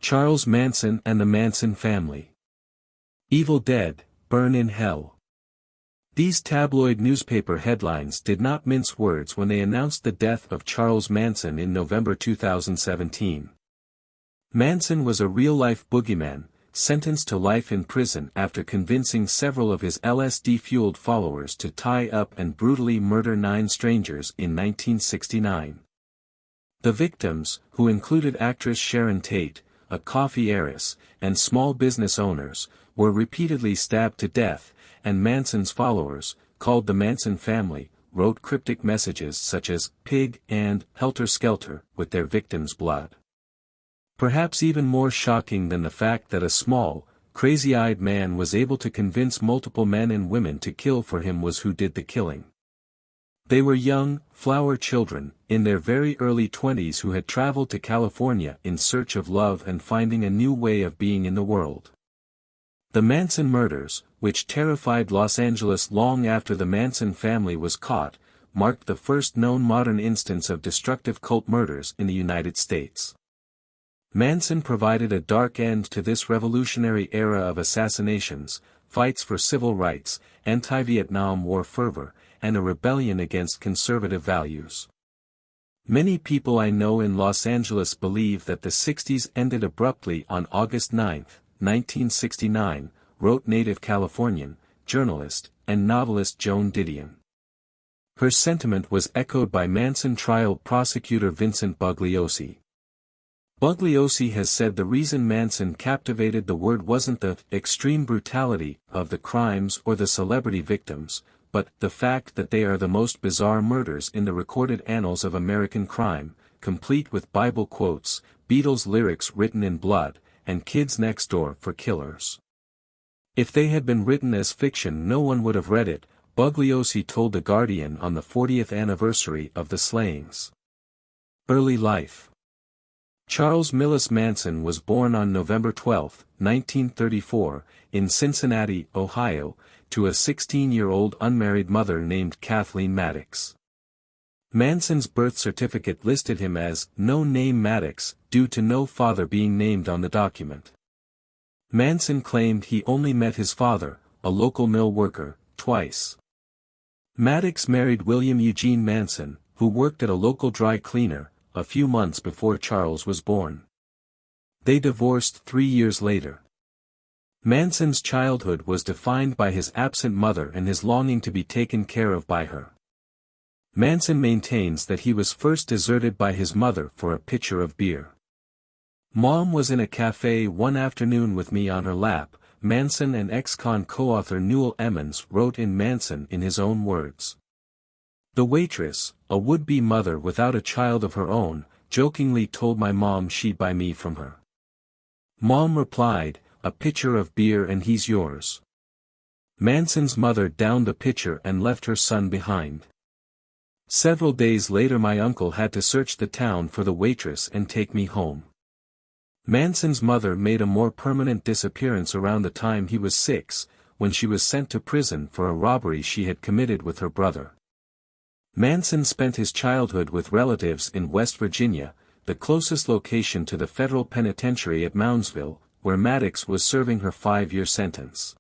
Charles Manson and the Manson family. Evil dead, burn in hell. These tabloid newspaper headlines did not mince words when they announced the death of Charles Manson in November 2017. Manson was a real-life boogeyman, sentenced to life in prison after convincing several of his LSD-fueled followers to tie up and brutally murder 9 strangers in 1969. The victims, who included actress Sharon Tate, a coffee heiress, and small business owners, were repeatedly stabbed to death, and Manson's followers, called the Manson family, wrote cryptic messages such as "pig" and "helter-skelter" with their victims' blood. Perhaps even more shocking than the fact that a small, crazy-eyed man was able to convince multiple men and women to kill for him was who did the killing. They were young, flower children, in their very early 20s who had traveled to California in search of love and finding a new way of being in the world. The Manson murders, which terrified Los Angeles long after the Manson family was caught, marked the first known modern instance of destructive cult murders in the United States. Manson provided a dark end to this revolutionary era of assassinations, fights for civil rights, anti-Vietnam War fervor, and a rebellion against conservative values. Many people I know in Los Angeles believe that the 60s ended abruptly on August 9, 1969, wrote native Californian, journalist, and novelist Joan Didion. Her sentiment was echoed by Manson trial prosecutor Vincent Bugliosi. Bugliosi has said the reason Manson captivated the world wasn't the extreme brutality of the crimes or the celebrity victims, but the fact that they are the most bizarre murders in the recorded annals of American crime, complete with Bible quotes, Beatles lyrics written in blood, and kids next door for killers. If they had been written as fiction no one would have read it, Bugliosi told The Guardian on the 40th anniversary of the slayings. Early life. Charles Millis Manson was born on November 12, 1934, in Cincinnati, Ohio, to a 16-year-old unmarried mother named Kathleen Maddox. Manson's birth certificate listed him as "no name Maddox" due to no father being named on the document. Manson claimed he only met his father, a local mill worker, twice. Maddox married William Eugene Manson, who worked at a local dry cleaner, a few months before Charles was born. They divorced 3 years later. Manson's childhood was defined by his absent mother and his longing to be taken care of by her. Manson maintains that he was first deserted by his mother for a pitcher of beer. "Mom was in a cafe one afternoon with me on her lap," Manson and ex-con co-author Newell Emmons wrote in Manson in his own words. The waitress, a would-be mother without a child of her own, jokingly told my mom she'd buy me from her. Mom replied, "A pitcher of beer and he's yours." Manson's mother downed the pitcher and left her son behind. Several days later my uncle had to search the town for the waitress and take me home. Manson's mother made a more permanent disappearance around the time he was 6, when she was sent to prison for a robbery she had committed with her brother. Manson spent his childhood with relatives in West Virginia, the closest location to the federal penitentiary at Moundsville, where Maddox was serving her 5-year sentence.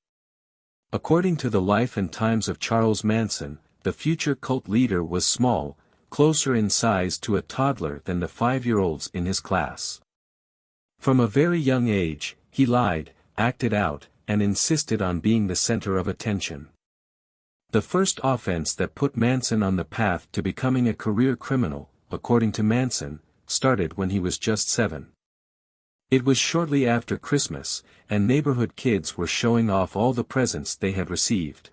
According to the life and times of Charles Manson, the future cult leader was small, closer in size to a toddler than the 5-year-olds in his class. From a very young age, he lied, acted out, and insisted on being the center of attention. The first offense that put Manson on the path to becoming a career criminal, according to Manson, started when he was just 7. It was shortly after Christmas, and neighborhood kids were showing off all the presents they had received.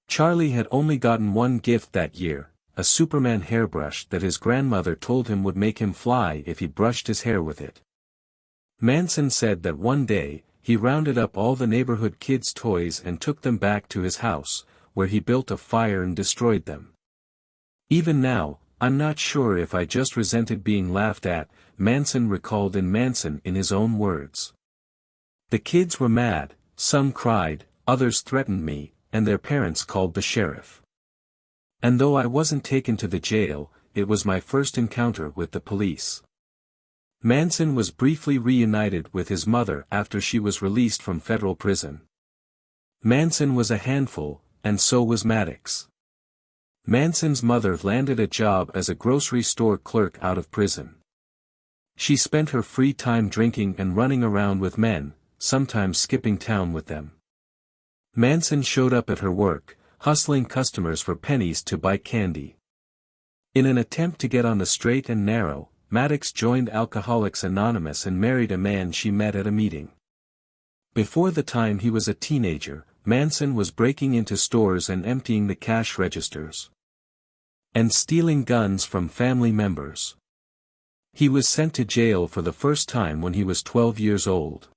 Charlie had only gotten one gift that year, a Superman hairbrush that his grandmother told him would make him fly if he brushed his hair with it. Manson said that one day, he rounded up all the neighborhood kids' toys and took them back to his house, where he built a fire and destroyed them. Even now, I'm not sure if I just resented being laughed at, Manson recalled in Manson in his own words. The kids were mad, some cried, others threatened me, and their parents called the sheriff. And though I wasn't taken to the jail, it was my first encounter with the police. Manson was briefly reunited with his mother after she was released from federal prison. Manson was a handful, and so was Maddox. Manson's mother landed a job as a grocery store clerk out of prison. She spent her free time drinking and running around with men, sometimes skipping town with them. Manson showed up at her work, hustling customers for pennies to buy candy. In an attempt to get on the straight and narrow, Maddox joined Alcoholics Anonymous and married a man she met at a meeting. Before the time he was a teenager, Manson was breaking into stores and emptying the cash registers. And stealing guns from family members. He was sent to jail for the first time when he was 12 years old.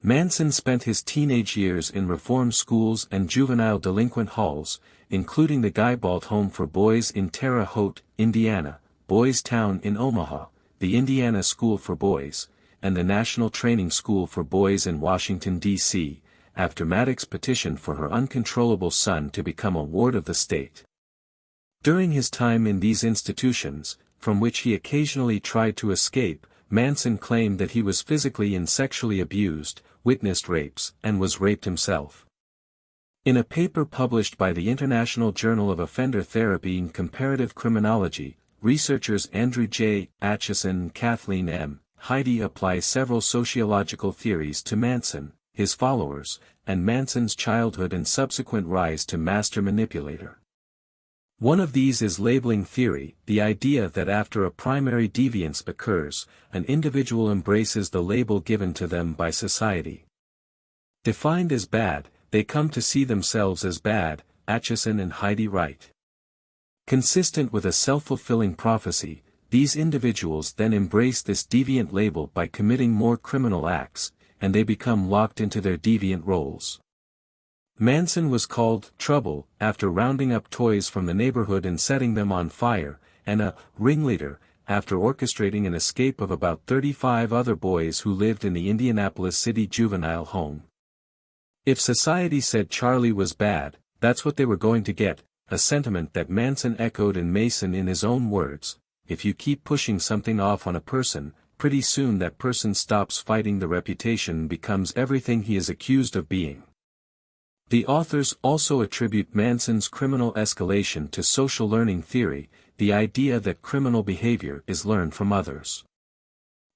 Manson spent his teenage years in reform schools and juvenile delinquent halls, including the Guybolt Home for Boys in Terre Haute, Indiana, Boys Town in Omaha, the Indiana School for Boys, and the National Training School for Boys in Washington, D.C., after Maddox petitioned for her uncontrollable son to become a ward of the state. During his time in these institutions, from which he occasionally tried to escape, Manson claimed that he was physically and sexually abused, witnessed rapes, and was raped himself. In a paper published by the International Journal of Offender Therapy and Comparative Criminology, researchers Andrew J. Atchison and Kathleen M. Heidi apply several sociological theories to Manson, his followers, and Manson's childhood and subsequent rise to master manipulator. One of these is labeling theory, the idea that after a primary deviance occurs, an individual embraces the label given to them by society. Defined as bad, they come to see themselves as bad, Atchison and Heidi write. Consistent with a self-fulfilling prophecy, these individuals then embrace this deviant label by committing more criminal acts, and they become locked into their deviant roles. Manson was called Trouble after rounding up toys from the neighborhood and setting them on fire, and a ringleader after orchestrating an escape of about 35 other boys who lived in the Indianapolis City juvenile home. If society said Charlie was bad, that's what they were going to get, a sentiment that Manson echoed in Mason in his own words: if you keep pushing something off on a person, pretty soon that person stops fighting the reputation and becomes everything he is accused of being. The authors also attribute Manson's criminal escalation to social learning theory, the idea that criminal behavior is learned from others.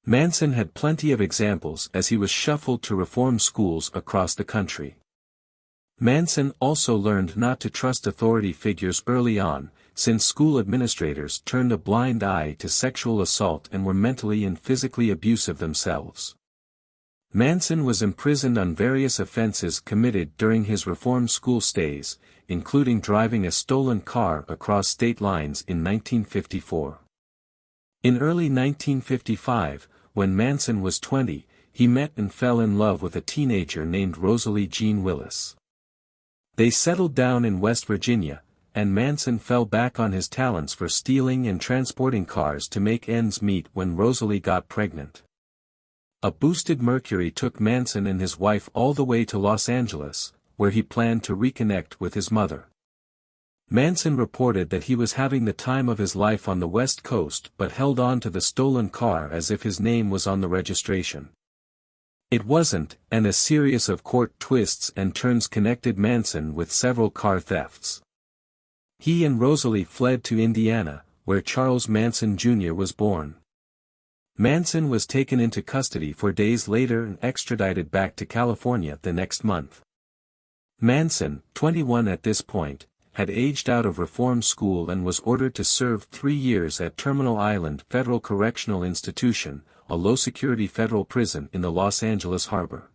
Manson had plenty of examples as he was shuffled to reform schools across the country. Manson also learned not to trust authority figures early on, since school administrators turned a blind eye to sexual assault and were mentally and physically abusive themselves. Manson was imprisoned on various offenses committed during his reform school stays, including driving a stolen car across state lines in 1954. In early 1955, when Manson was 20, he met and fell in love with a teenager named Rosalie Jean Willis. They settled down in West Virginia, and Manson fell back on his talents for stealing and transporting cars to make ends meet when Rosalie got pregnant. A boosted Mercury took Manson and his wife all the way to Los Angeles, where he planned to reconnect with his mother. Manson reported that he was having the time of his life on the West Coast but held on to the stolen car as if his name was on the registration. It wasn't, and a series of court twists and turns connected Manson with several car thefts. He and Rosalie fled to Indiana, where Charles Manson Jr. was born. Manson was taken into custody 4 days later and extradited back to California the next month. Manson, 21 at this point, had aged out of reform school and was ordered to serve 3 years at Terminal Island Federal Correctional Institution, a low-security federal prison in the Los Angeles harbor.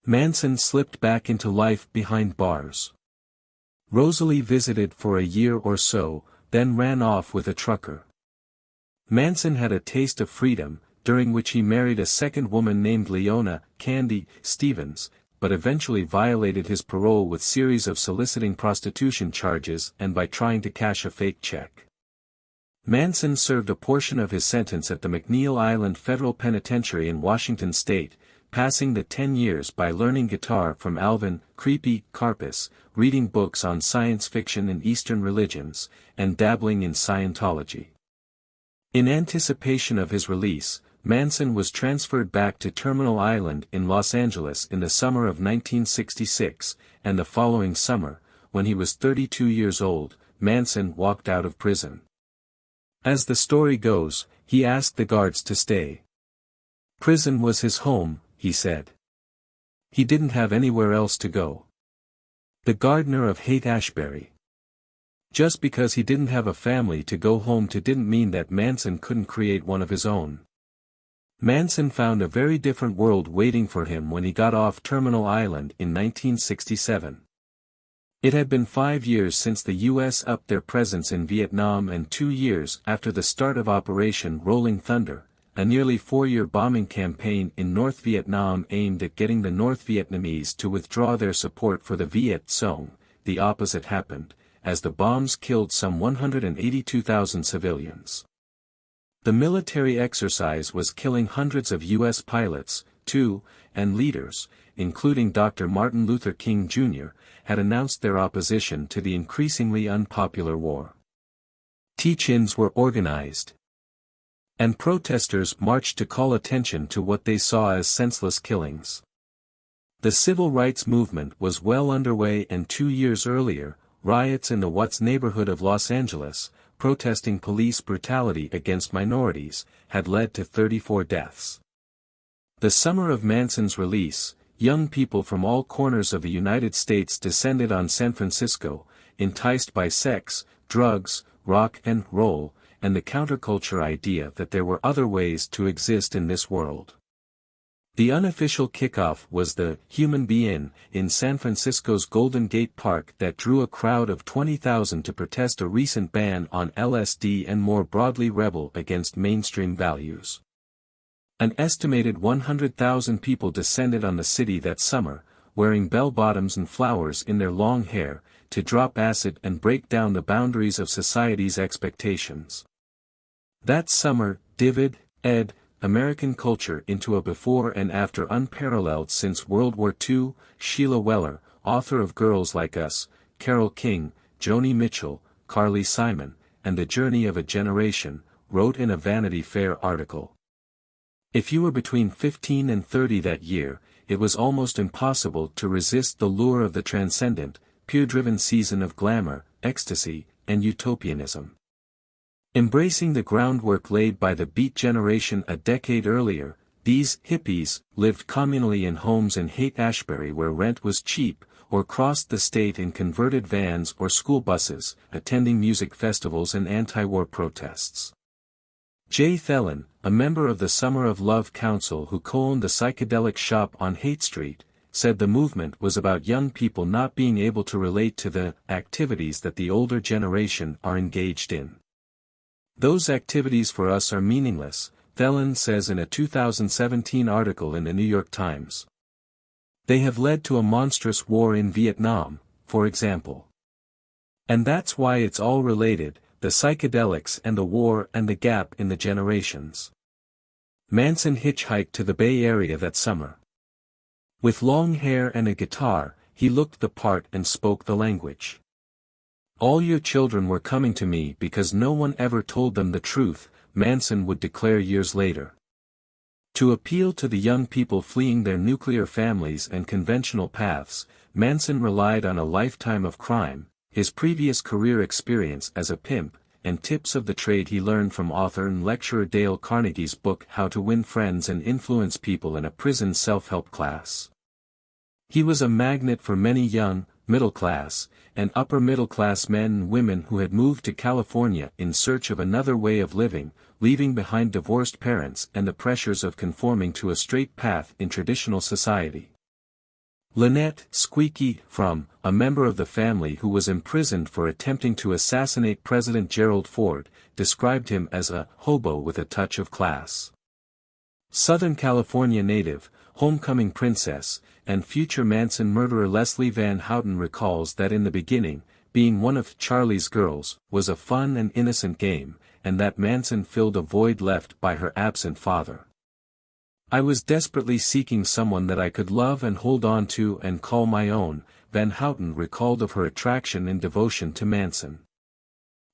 Manson slipped back into life behind bars. Rosalie visited for a year or so, then ran off with a trucker. Manson had a taste of freedom, during which he married a second woman named Leona Candy Stevens, but eventually violated his parole with series of soliciting prostitution charges and by trying to cash a fake check. Manson served a portion of his sentence at the McNeil Island Federal Penitentiary in Washington State, passing the 10 years by learning guitar from Alvin Creepy Karpis, reading books on science fiction and Eastern religions, and dabbling in Scientology. In anticipation of his release, Manson was transferred back to Terminal Island in Los Angeles in the summer of 1966, and the following summer, when he was 32 years old, Manson walked out of prison. As the story goes, he asked the guards to stay. Prison was his home, he said. He didn't have anywhere else to go. The gardener of Haight-Ashbury. Just because he didn't have a family to go home to didn't mean that Manson couldn't create one of his own. Manson found a very different world waiting for him when he got off Terminal Island in 1967. It had been 5 years since the U.S. upped their presence in Vietnam and 2 years after the start of Operation Rolling Thunder, a nearly 4-year bombing campaign in North Vietnam aimed at getting the North Vietnamese to withdraw their support for the Viet Cong. The opposite happened, as the bombs killed some 182,000 civilians. The military exercise was killing hundreds of U.S. pilots, too, and leaders, including Dr. Martin Luther King Jr., had announced their opposition to the increasingly unpopular war. Teach-ins were organized, and protesters marched to call attention to what they saw as senseless killings. The civil rights movement was well underway, and 2 years earlier, riots in the Watts neighborhood of Los Angeles, protesting police brutality against minorities, had led to 34 deaths. The summer of Manson's release, young people from all corners of the United States descended on San Francisco, enticed by sex, drugs, rock and roll, and the counterculture idea that there were other ways to exist in this world. The unofficial kickoff was the Human Be-In in San Francisco's Golden Gate Park that drew a crowd of 20,000 to protest a recent ban on LSD and more broadly rebel against mainstream values. An estimated 100,000 people descended on the city that summer, wearing bell-bottoms and flowers in their long hair, to drop acid and break down the boundaries of society's expectations. That summer, divided American culture into a before and after unparalleled since World War II. Sheila Weller, author of Girls Like Us, Carole King, Joni Mitchell, Carly Simon, and The Journey of a Generation, wrote in a Vanity Fair article. If you were between 15 and 30 that year, it was almost impossible to resist the lure of the transcendent, peer-driven season of glamour, ecstasy, and utopianism. Embracing the groundwork laid by the Beat generation a decade earlier, these hippies lived communally in homes in Haight-Ashbury where rent was cheap, or crossed the state in converted vans or school buses, attending music festivals and anti-war protests. Jay Thelen, a member of the Summer of Love Council who co-owned the psychedelic shop on Haight Street, said the movement was about young people not being able to relate to the activities that the older generation are engaged in. Those activities for us are meaningless, Thelen says in a 2017 article in the New York Times. They have led to a monstrous war in Vietnam, for example. And that's why it's all related, the psychedelics and the war and the gap in the generations. Manson hitchhiked to the Bay Area that summer. With long hair and a guitar, he looked the part and spoke the language. All your children were coming to me because no one ever told them the truth, Manson would declare years later. To appeal to the young people fleeing their nuclear families and conventional paths, Manson relied on a lifetime of crime, his previous career experience as a pimp, and tips of the trade he learned from author and lecturer Dale Carnegie's book How to Win Friends and Influence People in a Prison Self-Help Class. He was a magnet for many young, middle-class, and upper-middle-class men and women who had moved to California in search of another way of living, leaving behind divorced parents and the pressures of conforming to a straight path in traditional society. Lynette Squeaky Fromm, a member of the family who was imprisoned for attempting to assassinate President Gerald Ford, described him as a hobo with a touch of class. Southern California native, homecoming princess, and future Manson murderer Leslie Van Houten recalls that in the beginning, being one of Charlie's girls, was a fun and innocent game, and that Manson filled a void left by her absent father. I was desperately seeking someone that I could love and hold on to and call my own, Van Houten recalled of her attraction and devotion to Manson.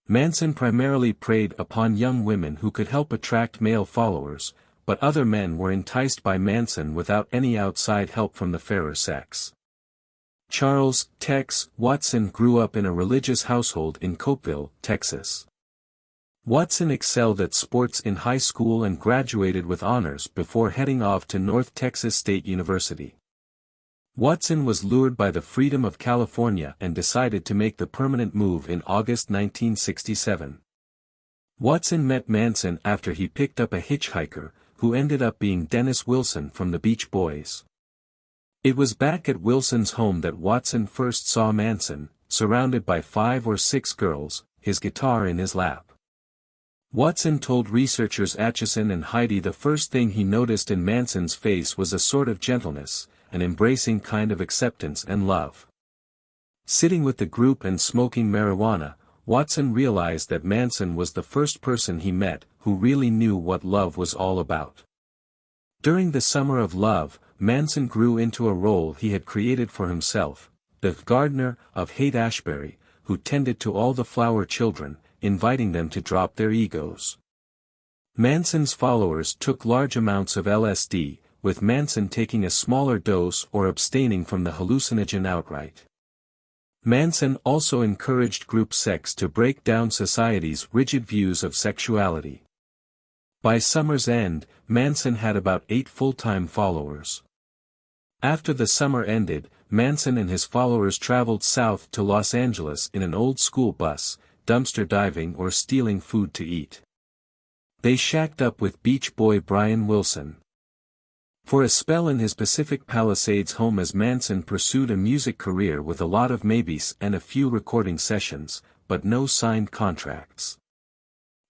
Manson primarily preyed upon young women who could help attract male followers, but other men were enticed by Manson without any outside help from the fairer sex. Charles Tex Watson grew up in a religious household in Copeville, Texas. Watson excelled at sports in high school and graduated with honors before heading off to North Texas State University. Watson was lured by the freedom of California and decided to make the permanent move in August 1967. Watson met Manson after he picked up a hitchhiker, who ended up being Dennis Wilson from the Beach Boys. It was back at Wilson's home that Watson first saw Manson, surrounded by 5 or 6 girls, his guitar in his lap. Watson told researchers Atchison and Heidi the first thing he noticed in Manson's face was a sort of gentleness, an embracing kind of acceptance and love. Sitting with the group and smoking marijuana, Watson realized that Manson was the first person he met who really knew what love was all about. During the summer of love, Manson grew into a role he had created for himself, the gardener of Haight-Ashbury, who tended to all the flower children, inviting them to drop their egos. Manson's followers took large amounts of LSD, with Manson taking a smaller dose or abstaining from the hallucinogen outright. Manson also encouraged group sex to break down society's rigid views of sexuality. By summer's end, Manson had about 8 full-time followers. After the summer ended, Manson and his followers traveled south to Los Angeles in an old school bus, dumpster diving or stealing food to eat. They shacked up with Beach Boy Brian Wilson. For a spell in his Pacific Palisades home as Manson pursued a music career with a lot of maybes and a few recording sessions, but no signed contracts.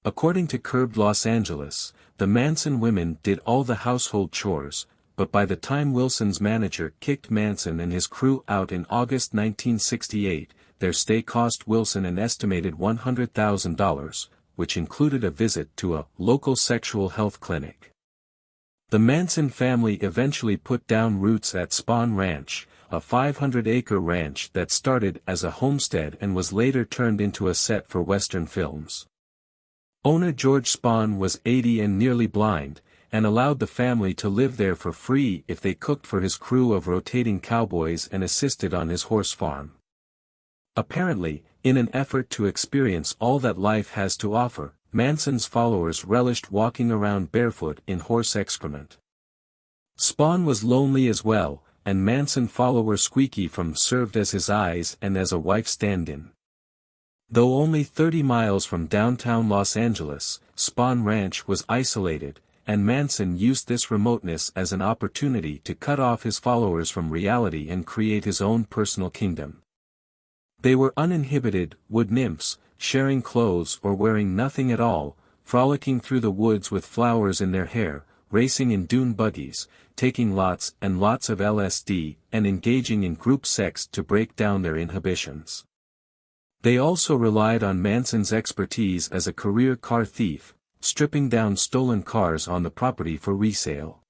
According to Curbed Los Angeles, the Manson women did all the household chores, but by the time Wilson's manager kicked Manson and his crew out in August 1968, their stay cost Wilson an estimated $100,000, which included a visit to a local sexual health clinic. The Manson family eventually put down roots at Spahn Ranch, a 500-acre ranch that started as a homestead and was later turned into a set for Western films. Owner George Spahn was 80 and nearly blind, and allowed the family to live there for free if they cooked for his crew of rotating cowboys and assisted on his horse farm. Apparently, in an effort to experience all that life has to offer, Manson's followers relished walking around barefoot in horse excrement. Spahn was lonely as well, and Manson follower Squeaky from served as his eyes and as a wife stand-in. Though only 30 miles from downtown Los Angeles, Spahn Ranch was isolated, and Manson used this remoteness as an opportunity to cut off his followers from reality and create his own personal kingdom. They were uninhibited wood nymphs, sharing clothes or wearing nothing at all, frolicking through the woods with flowers in their hair, racing in dune buggies, taking lots and lots of LSD, and engaging in group sex to break down their inhibitions. They also relied on Manson's expertise as a career car thief, stripping down stolen cars on the property for resale.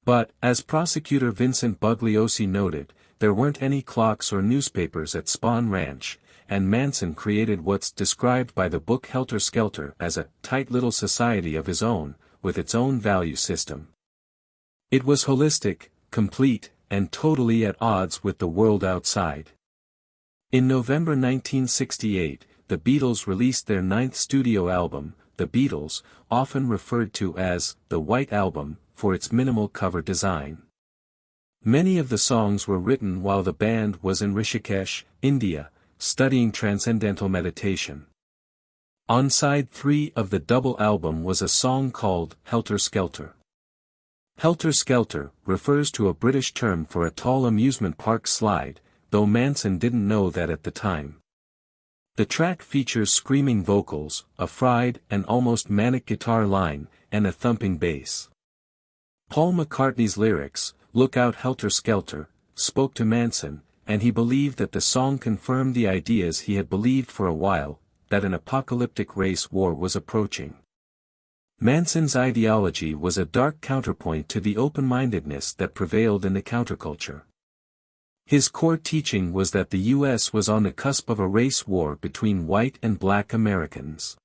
But, as prosecutor Vincent Bugliosi noted, there weren't any clocks or newspapers at Spahn Ranch, and Manson created what's described by the book Helter Skelter as a tight little society of his own, with its own value system. It was holistic, complete, and totally at odds with the world outside. In November 1968, the Beatles released their 9th studio album, The Beatles, often referred to as the White Album, for its minimal cover design. Many of the songs were written while the band was in Rishikesh, India, studying transcendental meditation. On side 3 of the double album was a song called Helter Skelter. Helter Skelter refers to a British term for a tall amusement park slide, though Manson didn't know that at the time. The track features screaming vocals, a fried and almost manic guitar line, and a thumping bass. Paul McCartney's lyrics, "Look out Helter Skelter," spoke to Manson, and he believed that the song confirmed the ideas he had believed for a while, that an apocalyptic race war was approaching. Manson's ideology was a dark counterpoint to the open-mindedness that prevailed in the counterculture. His core teaching was that the U.S. was on the cusp of a race war between white and black Americans.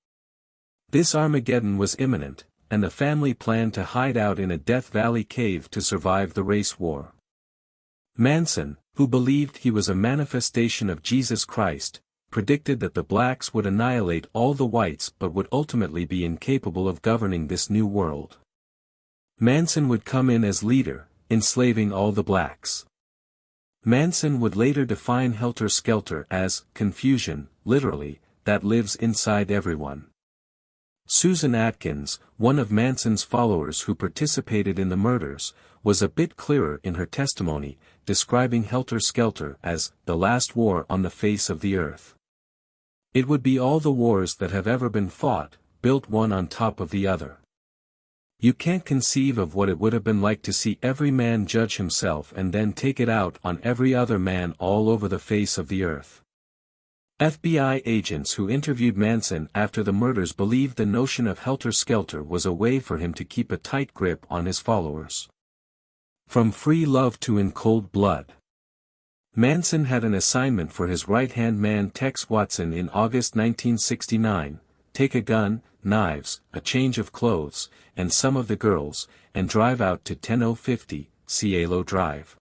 This Armageddon was imminent, and the family planned to hide out in a Death Valley cave to survive the race war. Manson, who believed he was a manifestation of Jesus Christ, predicted that the blacks would annihilate all the whites but would ultimately be incapable of governing this new world. Manson would come in as leader, enslaving all the blacks. Manson would later define helter-skelter as confusion, literally, that lives inside everyone. Susan Atkins, one of Manson's followers who participated in the murders, was a bit clearer in her testimony, describing helter-skelter as the last war on the face of the earth. It would be all the wars that have ever been fought, built one on top of the other. You can't conceive of what it would have been like to see every man judge himself and then take it out on every other man all over the face of the earth. FBI agents who interviewed Manson after the murders believed the notion of helter-skelter was a way for him to keep a tight grip on his followers. From free love to in cold blood. Manson had an assignment for his right-hand man Tex Watson in August 1969, take a gun, knives, a change of clothes, and some of the girls, and drive out to 10050 Cielo Drive.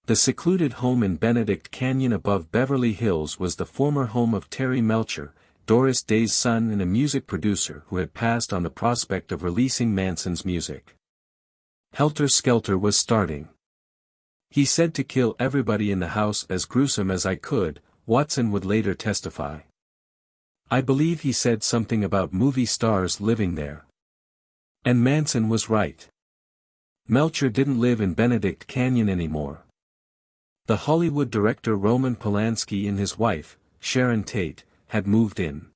The secluded home in Benedict Canyon above Beverly Hills was the former home of Terry Melcher, Doris Day's son and a music producer who had passed on the prospect of releasing Manson's music. Helter-skelter was starting. He said to kill everybody in the house as gruesome as I could, Watson would later testify. I believe he said something about movie stars living there. And Manson was right. Melcher didn't live in Benedict Canyon anymore. The Hollywood director Roman Polanski and his wife, Sharon Tate, had moved in.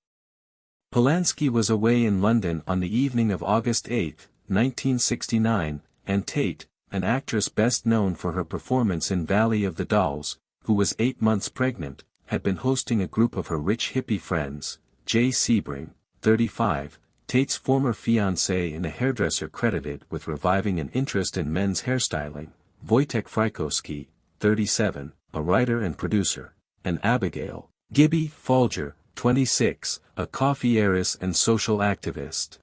Polanski was away in London on the evening of August 8, 1969, and Tate, an actress best known for her performance in Valley of the Dolls, who was 8 months pregnant, had been hosting a group of her rich hippie friends, Jay Sebring, 35, Tate's former fiancé and a hairdresser credited with reviving an interest in men's hairstyling, Wojtek Frykowski, 37, a writer and producer, and Abigail, Gibby Folger, 26, a coffee heiress and social activist.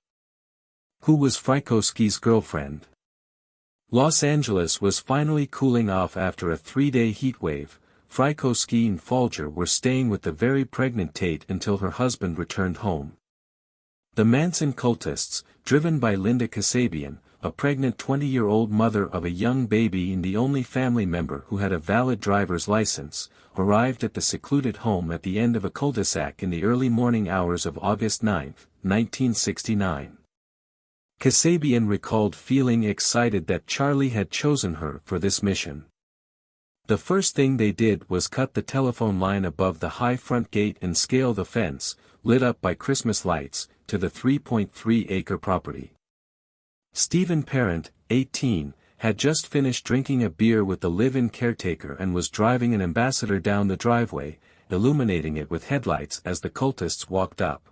Who was Frykowski's girlfriend? Los Angeles was finally cooling off after a 3-day heatwave. Frykowski and Folger were staying with the very pregnant Tate until her husband returned home. The Manson cultists, driven by Linda Kasabian, a pregnant 20-year-old mother of a young baby and the only family member who had a valid driver's license, arrived at the secluded home at the end of a cul-de-sac in the early morning hours of August 9, 1969. Kasabian recalled feeling excited that Charlie had chosen her for this mission. The first thing they did was cut the telephone line above the high front gate and scale the fence, lit up by Christmas lights, to the 3.3-acre property. Stephen Parent, 18, had just finished drinking a beer with the live-in caretaker and was driving an Ambassador down the driveway, illuminating it with headlights as the cultists walked up.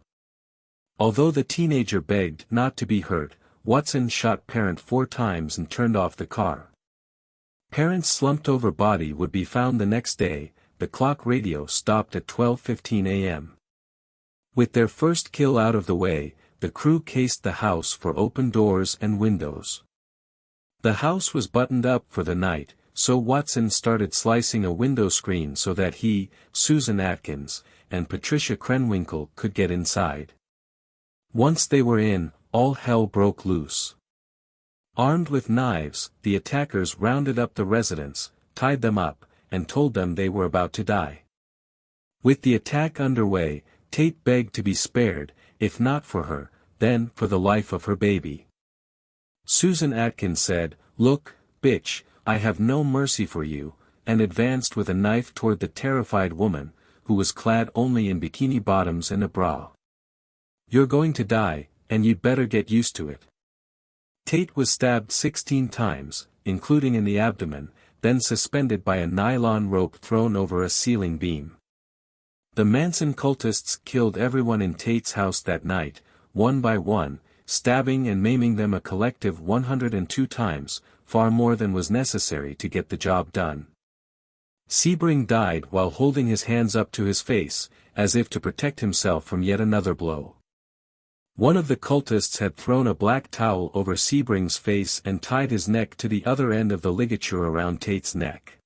Although the teenager begged not to be hurt, Watson shot Parent 4 times and turned off the car. Parent's slumped-over body would be found the next day. The clock radio stopped at 12:15 a.m. With their first kill out of the way, the crew cased the house for open doors and windows. The house was buttoned up for the night, so Watson started slicing a window screen so that he, Susan Atkins, and Patricia Krenwinkel could get inside. Once they were in, all hell broke loose. Armed with knives, the attackers rounded up the residents, tied them up, and told them they were about to die. With the attack underway, Tate begged to be spared, if not for her, then for the life of her baby. Susan Atkins said, "Look, bitch, I have no mercy for you," and advanced with a knife toward the terrified woman, who was clad only in bikini bottoms and a bra. "You're going to die, and you'd better get used to it." Tate was stabbed 16 times, including in the abdomen, then suspended by a nylon rope thrown over a ceiling beam. The Manson cultists killed everyone in Tate's house that night, one by one, stabbing and maiming them a collective 102 times, far more than was necessary to get the job done. Sebring died while holding his hands up to his face, as if to protect himself from yet another blow. One of the cultists had thrown a black towel over Sebring's face and tied his neck to the other end of the ligature around Tate's neck.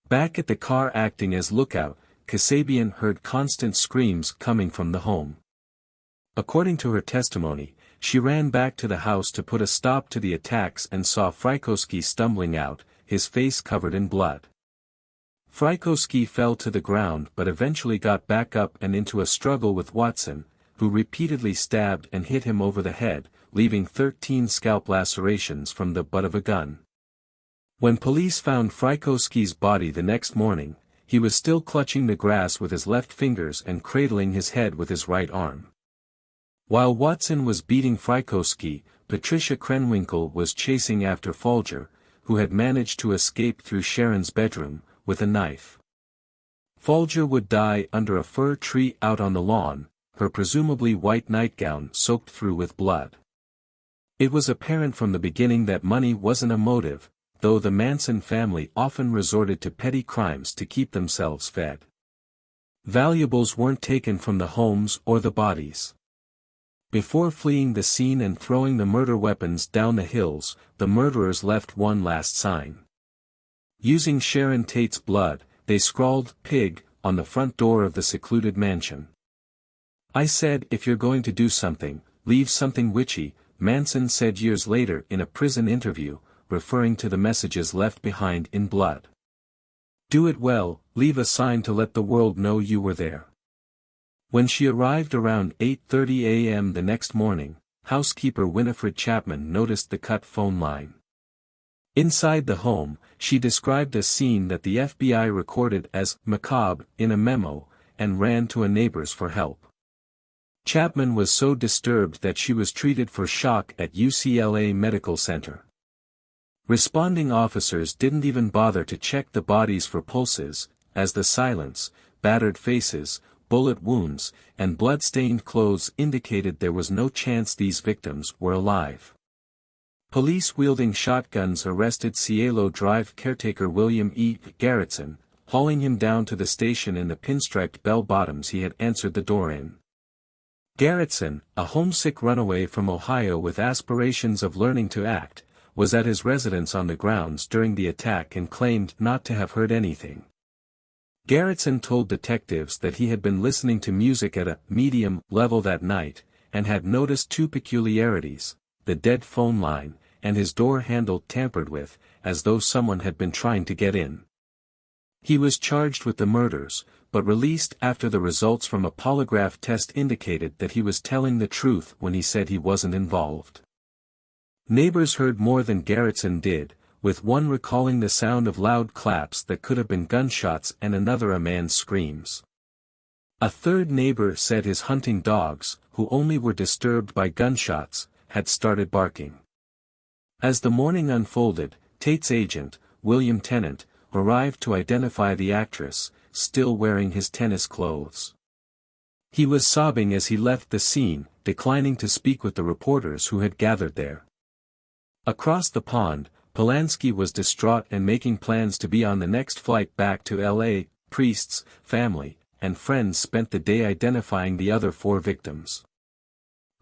Back at the car acting as lookout, Kasabian heard constant screams coming from the home. According to her testimony, she ran back to the house to put a stop to the attacks and saw Frykowski stumbling out, his face covered in blood. Frykowski fell to the ground but eventually got back up and into a struggle with Watson, who repeatedly stabbed and hit him over the head, leaving 13 scalp lacerations from the butt of a gun. When police found Frykowski's body the next morning, he was still clutching the grass with his left fingers and cradling his head with his right arm. While Watson was beating Frykowski, Patricia Krenwinkel was chasing after Folger, who had managed to escape through Sharon's bedroom, with a knife. Folger would die under a fir tree out on the lawn, her presumably white nightgown soaked through with blood. It was apparent from the beginning that money wasn't a motive, though the Manson family often resorted to petty crimes to keep themselves fed. Valuables weren't taken from the homes or the bodies. Before fleeing the scene and throwing the murder weapons down the hills, the murderers left one last sign. Using Sharon Tate's blood, they scrawled "pig" on the front door of the secluded mansion. "I said if you're going to do something, leave something witchy," Manson said years later in a prison interview, referring to the messages left behind in blood. "Do it well, leave a sign to let the world know you were there." When she arrived around 8:30 a.m. the next morning, housekeeper Winifred Chapman noticed the cut phone line. Inside the home, she described a scene that the FBI recorded as macabre in a memo, and ran to a neighbor's for help. Chapman was so disturbed that she was treated for shock at UCLA Medical Center. Responding officers didn't even bother to check the bodies for pulses, as the silence, battered faces, bullet wounds, and blood-stained clothes indicated there was no chance these victims were alive. Police wielding shotguns arrested Cielo Drive caretaker William E. Garrettson, hauling him down to the station in the pinstriped bell-bottoms he had answered the door in. Garrettson, a homesick runaway from Ohio with aspirations of learning to act, was at his residence on the grounds during the attack and claimed not to have heard anything. Garrettson told detectives that he had been listening to music at a medium level that night, and had noticed two peculiarities: the dead phone line, and his door handle tampered with, as though someone had been trying to get in. He was charged with the murders, but released after the results from a polygraph test indicated that he was telling the truth when he said he wasn't involved. Neighbors heard more than Garrettson did, with one recalling the sound of loud claps that could have been gunshots and another a man's screams. A third neighbor said his hunting dogs, who only were disturbed by gunshots, had started barking. As the morning unfolded, Tate's agent, William Tennant, arrived to identify the actress, still wearing his tennis clothes. He was sobbing as he left the scene, declining to speak with the reporters who had gathered there. Across the pond, Polanski was distraught and making plans to be on the next flight back to L.A. Priests, family, and friends spent the day identifying the other four victims.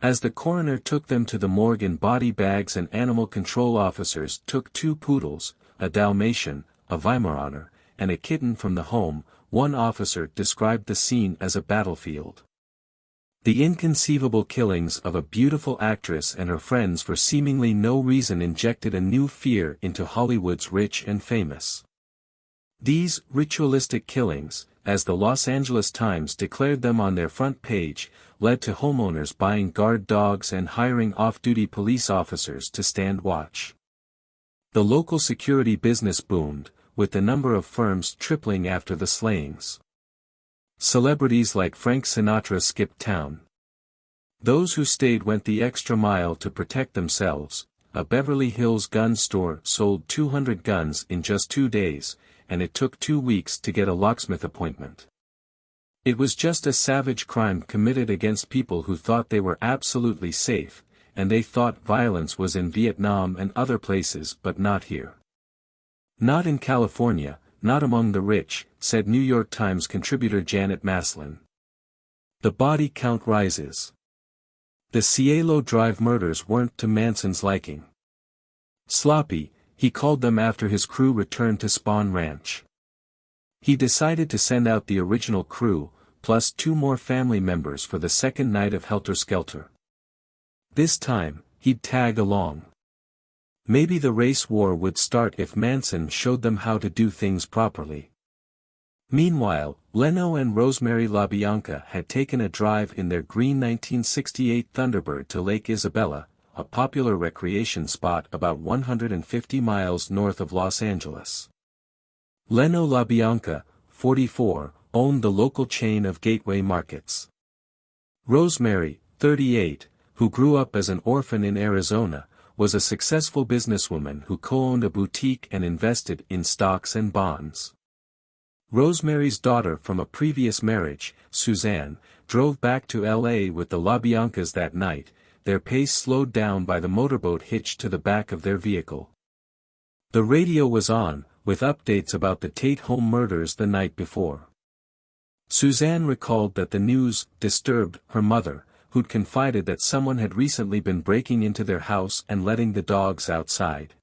As the coroner took them to the morgue in body bags and animal control officers took two poodles, a Dalmatian, a Weimaraner, and a kitten from the home, one officer described the scene as a battlefield. The inconceivable killings of a beautiful actress and her friends for seemingly no reason injected a new fear into Hollywood's rich and famous. These ritualistic killings, as the Los Angeles Times declared them on their front page, led to homeowners buying guard dogs and hiring off-duty police officers to stand watch. The local security business boomed, with the number of firms tripling after the slayings. Celebrities like Frank Sinatra skipped town. Those who stayed went the extra mile to protect themselves. A Beverly Hills gun store sold 200 guns in just 2 days, and it took 2 weeks to get a locksmith appointment. It was just a savage crime committed against people who thought they were absolutely safe, and they thought violence was in Vietnam and other places but not here. Not in California, not among the rich, said New York Times contributor Janet Maslin. The body count rises. The Cielo Drive murders weren't to Manson's liking. Sloppy, he called them after his crew returned to Spawn Ranch. He decided to send out the original crew, plus 2 more family members for the second night of Helter Skelter. This time, he'd tag along. Maybe the race war would start if Manson showed them how to do things properly. Meanwhile, Leno and Rosemary LaBianca had taken a drive in their green 1968 Thunderbird to Lake Isabella, a popular recreation spot about 150 miles north of Los Angeles. Leno LaBianca, 44, owned the local chain of Gateway Markets. Rosemary, 38, who grew up as an orphan in Arizona, was a successful businesswoman who co-owned a boutique and invested in stocks and bonds. Rosemary's daughter from a previous marriage, Suzanne, drove back to L.A. with the LaBiancas that night, their pace slowed down by the motorboat hitched to the back of their vehicle. The radio was on, with updates about the Tate home murders the night before. Suzanne recalled that the news disturbed her mother, who'd confided that someone had recently been breaking into their house and letting the dogs outside.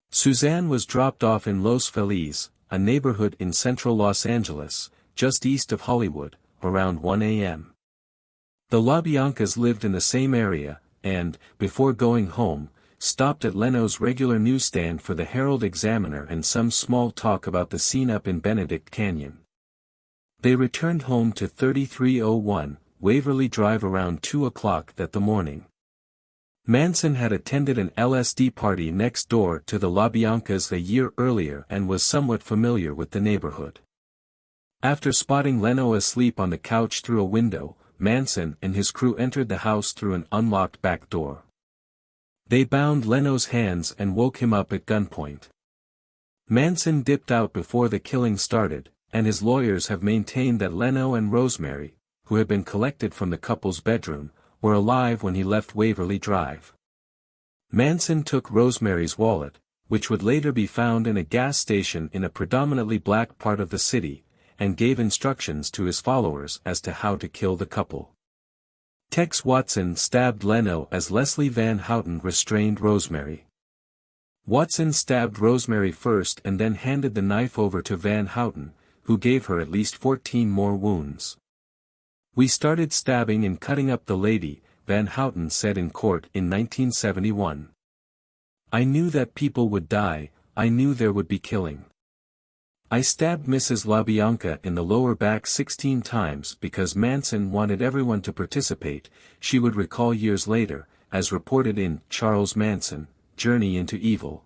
Suzanne was dropped off in Los Feliz, a neighborhood in central Los Angeles, just east of Hollywood, around 1 a.m. The LaBiancas lived in the same area, and, before going home, stopped at Leno's regular newsstand for the Herald-Examiner and some small talk about the scene up in Benedict Canyon. They returned home to 3301, Waverly Drive around 2 o'clock that morning. Manson had attended an LSD party next door to the LaBiancas a year earlier and was somewhat familiar with the neighborhood. After spotting Leno asleep on the couch through a window, Manson and his crew entered the house through an unlocked back door. They bound Leno's hands and woke him up at gunpoint. Manson dipped out before the killing started, and his lawyers have maintained that Leno and Rosemary, who had been collected from the couple's bedroom, were alive when he left Waverly Drive. Manson took Rosemary's wallet, which would later be found in a gas station in a predominantly black part of the city, and gave instructions to his followers as to how to kill the couple. Tex Watson stabbed Leno as Leslie Van Houten restrained Rosemary. Watson stabbed Rosemary first and then handed the knife over to Van Houten, who gave her at least 14 more wounds. "We started stabbing and cutting up the lady," Van Houten said in court in 1971. "I knew that people would die, I knew there would be killing. I stabbed Mrs. LaBianca in the lower back 16 times because Manson wanted everyone to participate," she would recall years later, as reported in Charles Manson, Journey into Evil.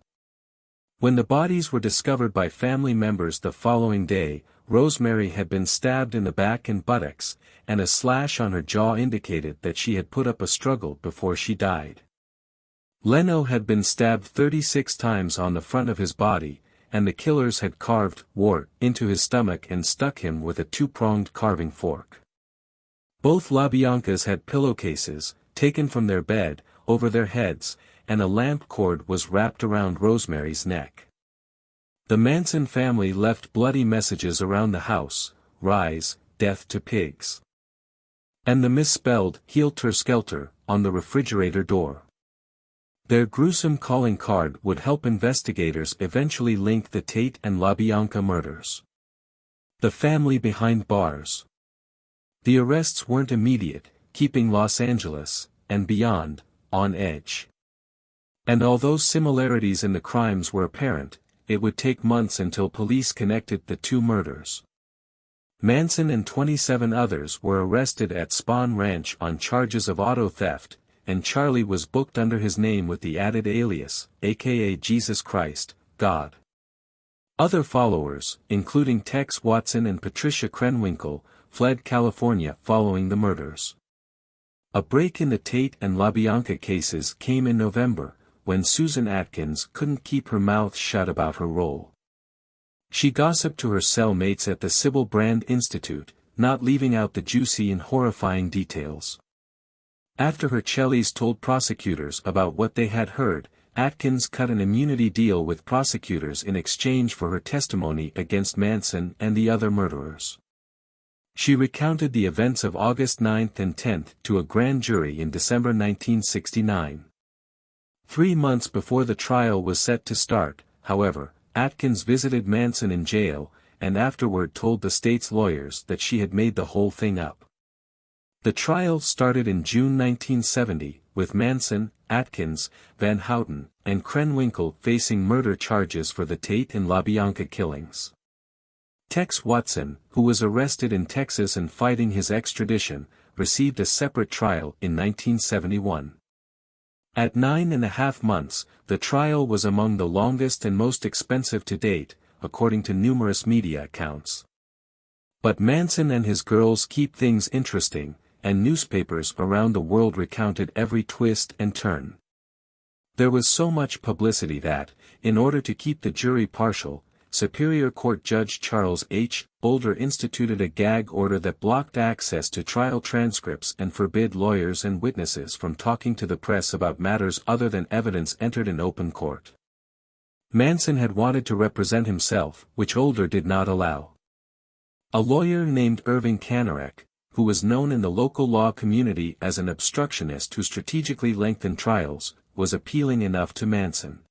When the bodies were discovered by family members the following day, Rosemary had been stabbed in the back and buttocks, and a slash on her jaw indicated that she had put up a struggle before she died. Leno had been stabbed 36 times on the front of his body, and the killers had carved wart into his stomach and stuck him with a 2-pronged carving fork. Both LaBiancas had pillowcases, taken from their bed, over their heads, and a lamp cord was wrapped around Rosemary's neck. The Manson family left bloody messages around the house: "Rise, death to pigs." And the misspelled "Helter Skelter" on the refrigerator door. Their gruesome calling card would help investigators eventually link the Tate and LaBianca murders. The family behind bars. The arrests weren't immediate, keeping Los Angeles, and beyond, on edge. And although similarities in the crimes were apparent, it would take months until police connected the 2 murders. Manson and 27 others were arrested at Spawn Ranch on charges of auto theft, and Charlie was booked under his name with the added alias, aka Jesus Christ, God. Other followers, including Tex Watson and Patricia Krenwinkel, fled California following the murders. A break in the Tate and LaBianca cases came in November, when Susan Atkins couldn't keep her mouth shut about her role. She gossiped to her cellmates at the Sybil Brand Institute, not leaving out the juicy and horrifying details. After her Chellies told prosecutors about what they had heard, Atkins cut an immunity deal with prosecutors in exchange for her testimony against Manson and the other murderers. She recounted the events of August 9 and 10 to a grand jury in December 1969. 3 months before the trial was set to start, however, Atkins visited Manson in jail, and afterward told the state's lawyers that she had made the whole thing up. The trial started in June 1970, with Manson, Atkins, Van Houten, and Krenwinkel facing murder charges for the Tate and LaBianca killings. Tex Watson, who was arrested in Texas and fighting his extradition, received a separate trial in 1971. At 9.5 months, the trial was among the longest and most expensive to date, according to numerous media accounts. But Manson and his girls keep things interesting, and newspapers around the world recounted every twist and turn. There was so much publicity that, in order to keep the jury partial, Superior Court Judge Charles H. Older instituted a gag order that blocked access to trial transcripts and forbid lawyers and witnesses from talking to the press about matters other than evidence entered in open court. Manson had wanted to represent himself, which Older did not allow. A lawyer named Irving Kanarek, who was known in the local law community as an obstructionist who strategically lengthened trials, was appealing enough to Manson.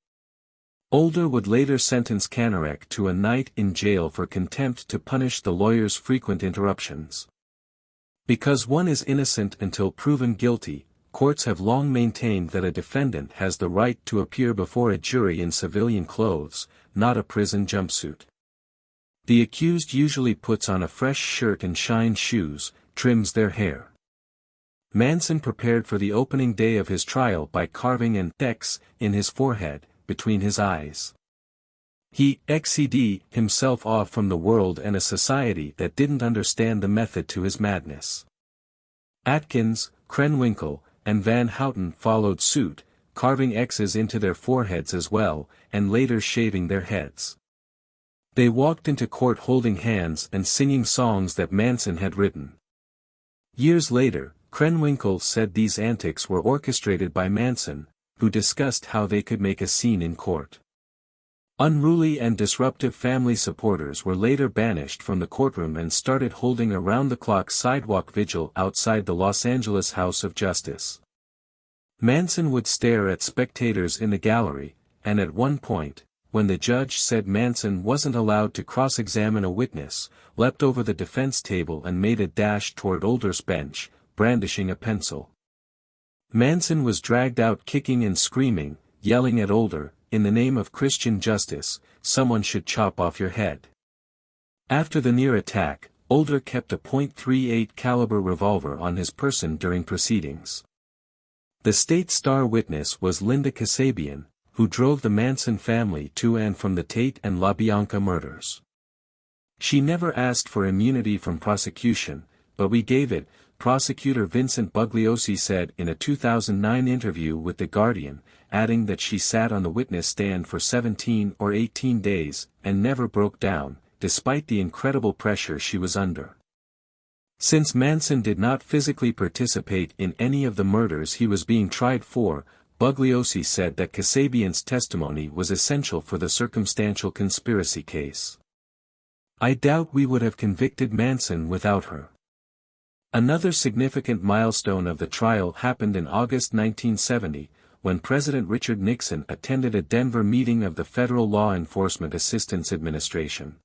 Older would later sentence Kanarek to a night in jail for contempt to punish the lawyer's frequent interruptions. Because one is innocent until proven guilty, courts have long maintained that a defendant has the right to appear before a jury in civilian clothes, not a prison jumpsuit. The accused usually puts on a fresh shirt and shined shoes, trims their hair. Manson prepared for the opening day of his trial by carving an X in his forehead, between his eyes. He XCD himself off from the world and a society that didn't understand the method to his madness. Atkins, Krenwinkel, and Van Houten followed suit, carving X's into their foreheads as well, and later shaving their heads. They walked into court holding hands and singing songs that Manson had written. Years later, Krenwinkel said these antics were orchestrated by Manson, who discussed how they could make a scene in court. Unruly and disruptive family supporters were later banished from the courtroom and started holding around-the-clock sidewalk vigil outside the Los Angeles House of Justice. Manson would stare at spectators in the gallery, and at one point, when the judge said Manson wasn't allowed to cross-examine a witness, leapt over the defense table and made a dash toward Older's bench, brandishing a pencil. Manson was dragged out kicking and screaming, yelling at Older, "In the name of Christian justice, someone should chop off your head." After the near attack, Older kept a .38 caliber revolver on his person during proceedings. The state star witness was Linda Kasabian, who drove the Manson family to and from the Tate and LaBianca murders. She never asked for immunity from prosecution, but we gave it, prosecutor Vincent Bugliosi said in a 2009 interview with The Guardian, adding that she sat on the witness stand for 17 or 18 days, and never broke down, despite the incredible pressure she was under. Since Manson did not physically participate in any of the murders he was being tried for, Bugliosi said that Kasabian's testimony was essential for the circumstantial conspiracy case. "I doubt we would have convicted Manson without her." Another significant milestone of the trial happened in August 1970, when President Richard Nixon attended a Denver meeting of the Federal Law Enforcement Assistance Administration.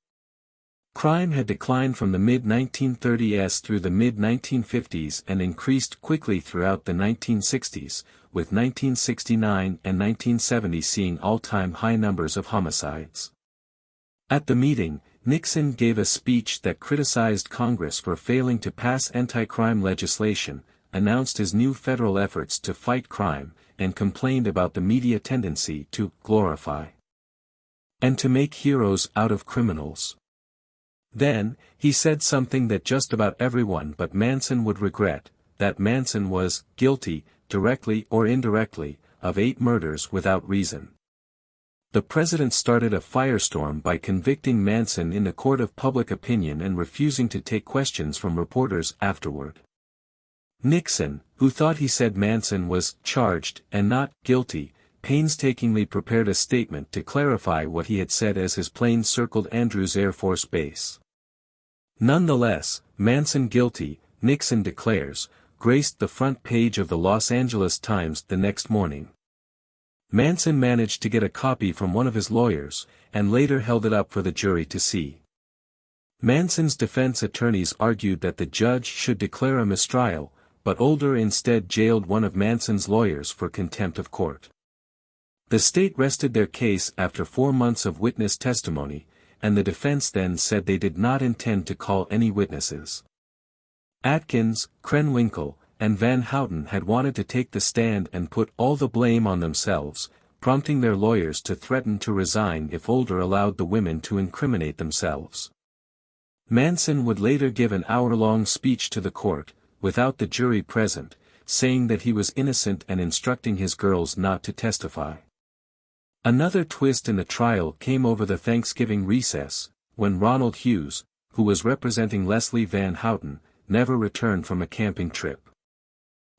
Crime had declined from the mid-1930s through the mid-1950s and increased quickly throughout the 1960s, with 1969 and 1970 seeing all-time high numbers of homicides. At the meeting, Nixon gave a speech that criticized Congress for failing to pass anti-crime legislation, announced his new federal efforts to fight crime, and complained about the media tendency to glorify and to make heroes out of criminals. Then, he said something that just about everyone but Manson would regret, that Manson was guilty, directly or indirectly, of 8 murders without reason. The president started a firestorm by convicting Manson in the court of public opinion and refusing to take questions from reporters afterward. Nixon, who thought he said Manson was charged and not guilty, painstakingly prepared a statement to clarify what he had said as his plane circled Andrews Air Force Base. Nonetheless, Manson guilty, Nixon declares, graced the front page of the Los Angeles Times the next morning. Manson managed to get a copy from one of his lawyers, and later held it up for the jury to see. Manson's defense attorneys argued that the judge should declare a mistrial, but Older instead jailed one of Manson's lawyers for contempt of court. The state rested their case after 4 months of witness testimony, and the defense then said they did not intend to call any witnesses. Atkins, Krenwinkel, and Van Houten had wanted to take the stand and put all the blame on themselves, prompting their lawyers to threaten to resign if Older allowed the women to incriminate themselves. Manson would later give an hour-long speech to the court, without the jury present, saying that he was innocent and instructing his girls not to testify. Another twist in the trial came over the Thanksgiving recess, when Ronald Hughes, who was representing Leslie Van Houten, never returned from a camping trip.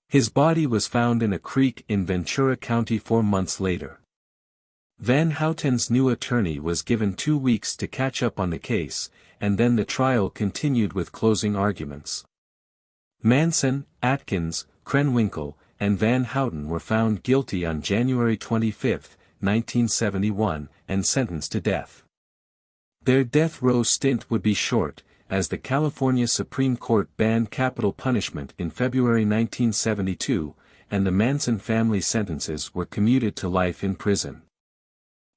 His body was found in a creek in Ventura County 4 months later. Van Houten's new attorney was given 2 weeks to catch up on the case, and then the trial continued with closing arguments. Manson, Atkins, Krenwinkel, and Van Houten were found guilty on January 25, 1971, and sentenced to death. Their death row stint would be short, as the California Supreme Court banned capital punishment in February 1972, and the Manson family sentences were commuted to life in prison.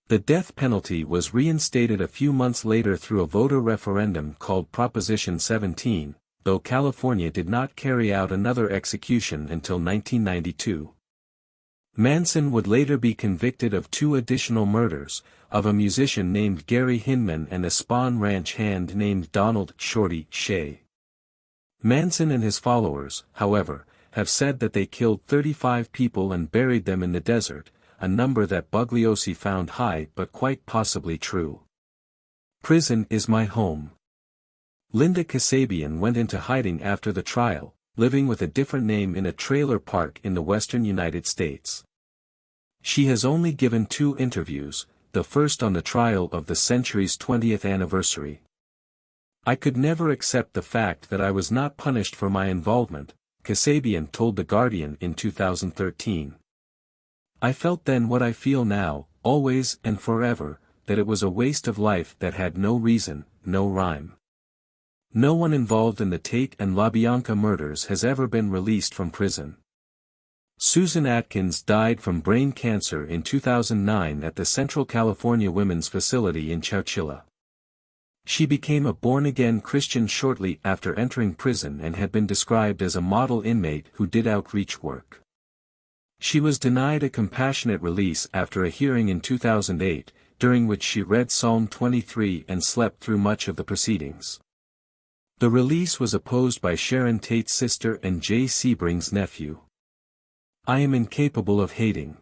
The death penalty was reinstated a few months later through a voter referendum called Proposition 17, though California did not carry out another execution until 1992. Manson would later be convicted of 2 additional murders, of a musician named Gary Hinman and a Spahn Ranch hand named Donald Shorty Shea. Manson and his followers, however, have said that they killed 35 people and buried them in the desert, a number that Bugliosi found high but quite possibly true. Prison is my home. Linda Kasabian went into hiding after the trial, living with a different name in a trailer park in the western United States. She has only given 2 interviews, the first on the trial of the century's 20th anniversary. I could never accept the fact that I was not punished for my involvement, Kasabian told The Guardian in 2013. I felt then what I feel now, always and forever, that it was a waste of life that had no reason, no rhyme. No one involved in the Tate and LaBianca murders has ever been released from prison. Susan Atkins died from brain cancer in 2009 at the Central California Women's Facility in Chowchilla. She became a born-again Christian shortly after entering prison and had been described as a model inmate who did outreach work. She was denied a compassionate release after a hearing in 2008, during which she read Psalm 23 and slept through much of the proceedings. The release was opposed by Sharon Tate's sister and Jay Sebring's nephew. I am incapable of hating.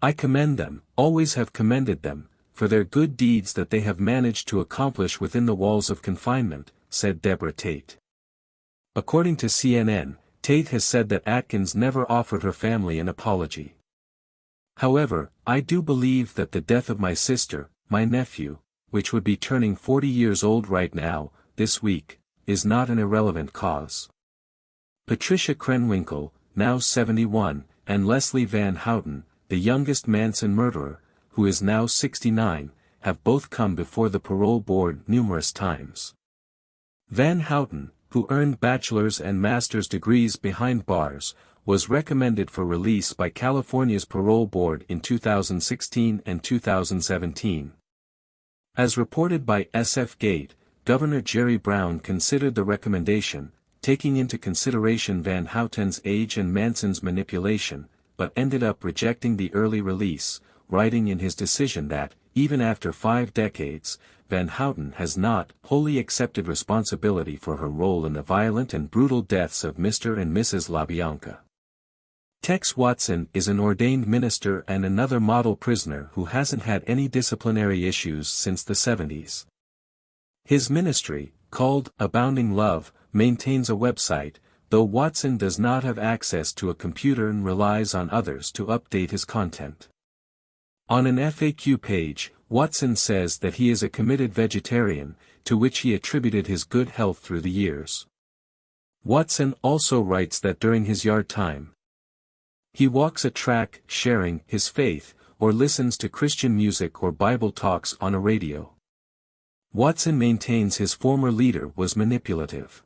I commend them, always have commended them, for their good deeds that they have managed to accomplish within the walls of confinement, said Deborah Tate. According to CNN, Tate has said that Atkins never offered her family an apology. However, I do believe that the death of my sister, my nephew, which would be turning 40 years old right now, this week, is not an irrelevant cause. Patricia Krenwinkel, now 71, and Leslie Van Houten, the youngest Manson murderer, who is now 69, have both come before the parole board numerous times. Van Houten, who earned bachelor's and master's degrees behind bars, was recommended for release by California's parole board in 2016 and 2017. As reported by SF Gate, Governor Jerry Brown considered the recommendation, taking into consideration Van Houten's age and Manson's manipulation, but ended up rejecting the early release, writing in his decision that, even after 5 decades, Van Houten has not wholly accepted responsibility for her role in the violent and brutal deaths of Mr. and Mrs. LaBianca. Tex Watson is an ordained minister and another model prisoner who hasn't had any disciplinary issues since the 70s. His ministry, called Abounding Love, maintains a website, though Watson does not have access to a computer and relies on others to update his content. On an FAQ page, Watson says that he is a committed vegetarian, to which he attributed his good health through the years. Watson also writes that during his yard time, he walks a track, sharing his faith, or listens to Christian music or Bible talks on a radio. Watson maintains his former leader was manipulative.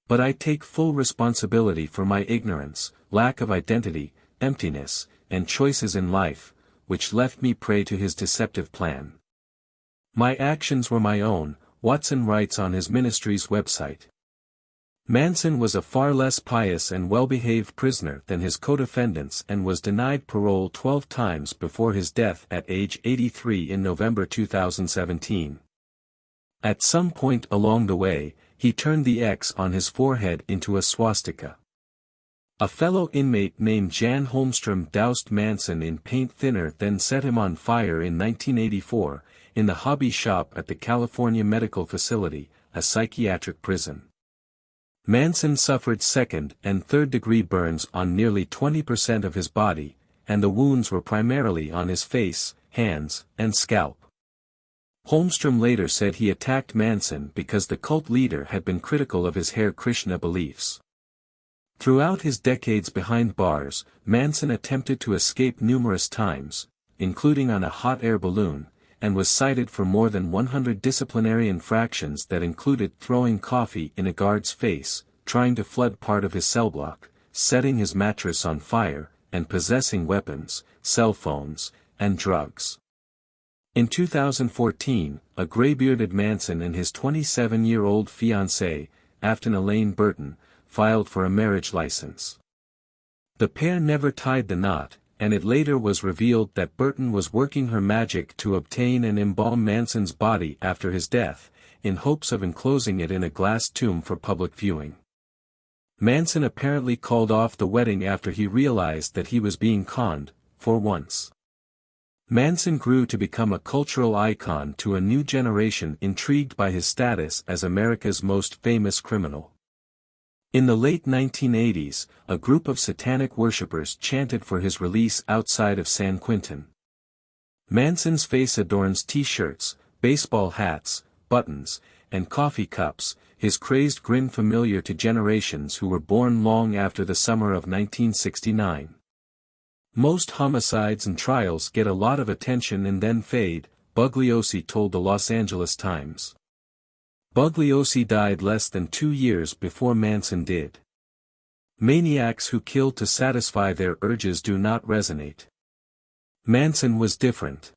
But I take full responsibility for my ignorance, lack of identity, emptiness, and choices in life, which left me prey to his deceptive plan. My actions were my own, Watson writes on his ministry's website. Manson was a far less pious and well-behaved prisoner than his co-defendants and was denied parole 12 times before his death at age 83 in November 2017. At some point along the way, he turned the X on his forehead into a swastika. A fellow inmate named Jan Holmstrom doused Manson in paint thinner then set him on fire in 1984, in the hobby shop at the California Medical Facility, a psychiatric prison. Manson suffered second- and third-degree burns on nearly 20% of his body, and the wounds were primarily on his face, hands, and scalp. Holmstrom later said he attacked Manson because the cult leader had been critical of his Hare Krishna beliefs. Throughout his decades behind bars, Manson attempted to escape numerous times, including on a hot air balloon, and was cited for more than 100 disciplinary infractions that included throwing coffee in a guard's face, trying to flood part of his cell block, setting his mattress on fire, and possessing weapons, cell phones, and drugs. In 2014, a gray-bearded Manson and his 27-year-old fiancée, Afton Elaine Burton, filed for a marriage license. The pair never tied the knot, and it later was revealed that Burton was working her magic to obtain and embalm Manson's body after his death, in hopes of enclosing it in a glass tomb for public viewing. Manson apparently called off the wedding after he realized that he was being conned, for once. Manson grew to become a cultural icon to a new generation intrigued by his status as America's most famous criminal. In the late 1980s, a group of satanic worshippers chanted for his release outside of San Quentin. Manson's face adorns t-shirts, baseball hats, buttons, and coffee cups, his crazed grin familiar to generations who were born long after the summer of 1969. Most homicides and trials get a lot of attention and then fade, Bugliosi told the Los Angeles Times. Bugliosi died less than 2 years before Manson did. Maniacs who kill to satisfy their urges do not resonate. Manson was different.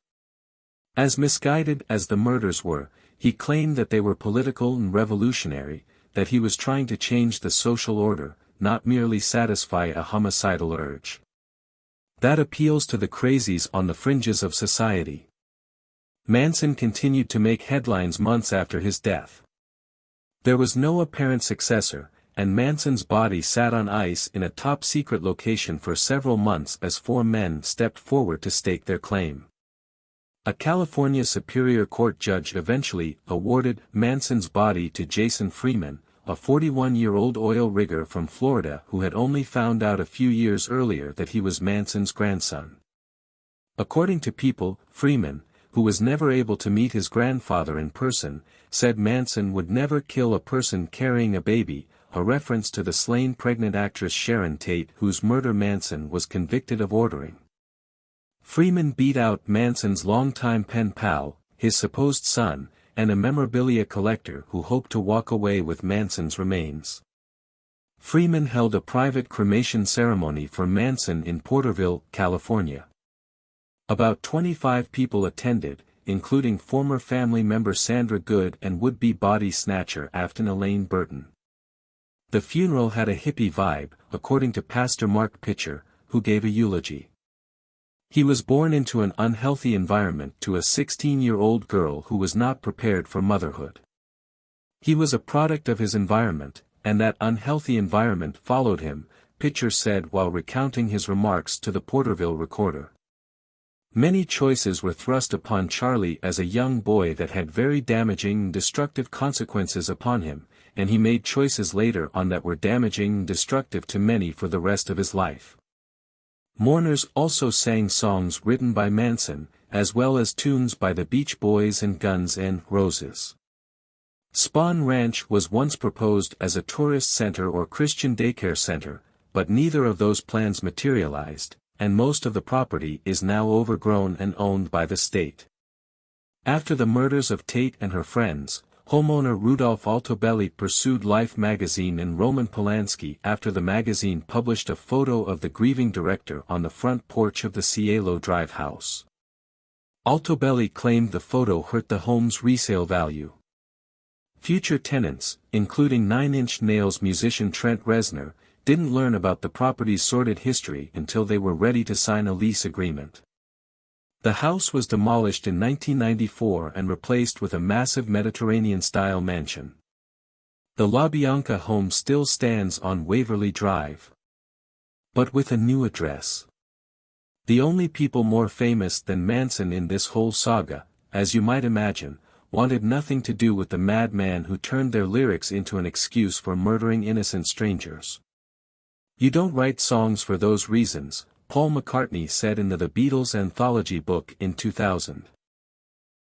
As misguided as the murders were, he claimed that they were political and revolutionary, that he was trying to change the social order, not merely satisfy a homicidal urge. That appeals to the crazies on the fringes of society. Manson continued to make headlines months after his death. There was no apparent successor, and Manson's body sat on ice in a top-secret location for several months as 4 men stepped forward to stake their claim. A California Superior Court judge eventually awarded Manson's body to Jason Freeman, a 41-year-old oil rigger from Florida who had only found out a few years earlier that he was Manson's grandson. According to People, Freeman, who was never able to meet his grandfather in person, said Manson would never kill a person carrying a baby, a reference to the slain pregnant actress Sharon Tate whose murder Manson was convicted of ordering. Freeman beat out Manson's longtime pen pal, his supposed son, and a memorabilia collector who hoped to walk away with Manson's remains. Freeman held a private cremation ceremony for Manson in Porterville, California. About 25 people attended, including former family member Sandra Good and would-be body snatcher Afton Elaine Burton. The funeral had a hippie vibe, according to Pastor Mark Pitcher, who gave a eulogy. He was born into an unhealthy environment to a 16-year-old girl who was not prepared for motherhood. He was a product of his environment, and that unhealthy environment followed him, Pitcher said while recounting his remarks to the Porterville Recorder. Many choices were thrust upon Charlie as a young boy that had very damaging and destructive consequences upon him, and he made choices later on that were damaging and destructive to many for the rest of his life. Mourners also sang songs written by Manson, as well as tunes by the Beach Boys and Guns N' Roses. Spahn Ranch was once proposed as a tourist center or Christian daycare center, but neither of those plans materialized, and most of the property is now overgrown and owned by the state. After the murders of Tate and her friends, homeowner Rudolph Altobelli pursued Life magazine and Roman Polanski after the magazine published a photo of the grieving director on the front porch of the Cielo Drive house. Altobelli claimed the photo hurt the home's resale value. Future tenants, including Nine Inch Nails musician Trent Reznor, didn't learn about the property's sordid history until they were ready to sign a lease agreement. The house was demolished in 1994 and replaced with a massive Mediterranean-style mansion. The La Bianca home still stands on Waverly Drive, but with a new address. The only people more famous than Manson in this whole saga, as you might imagine, wanted nothing to do with the madman who turned their lyrics into an excuse for murdering innocent strangers. "You don't write songs for those reasons," Paul McCartney said in the Beatles anthology book in 2000.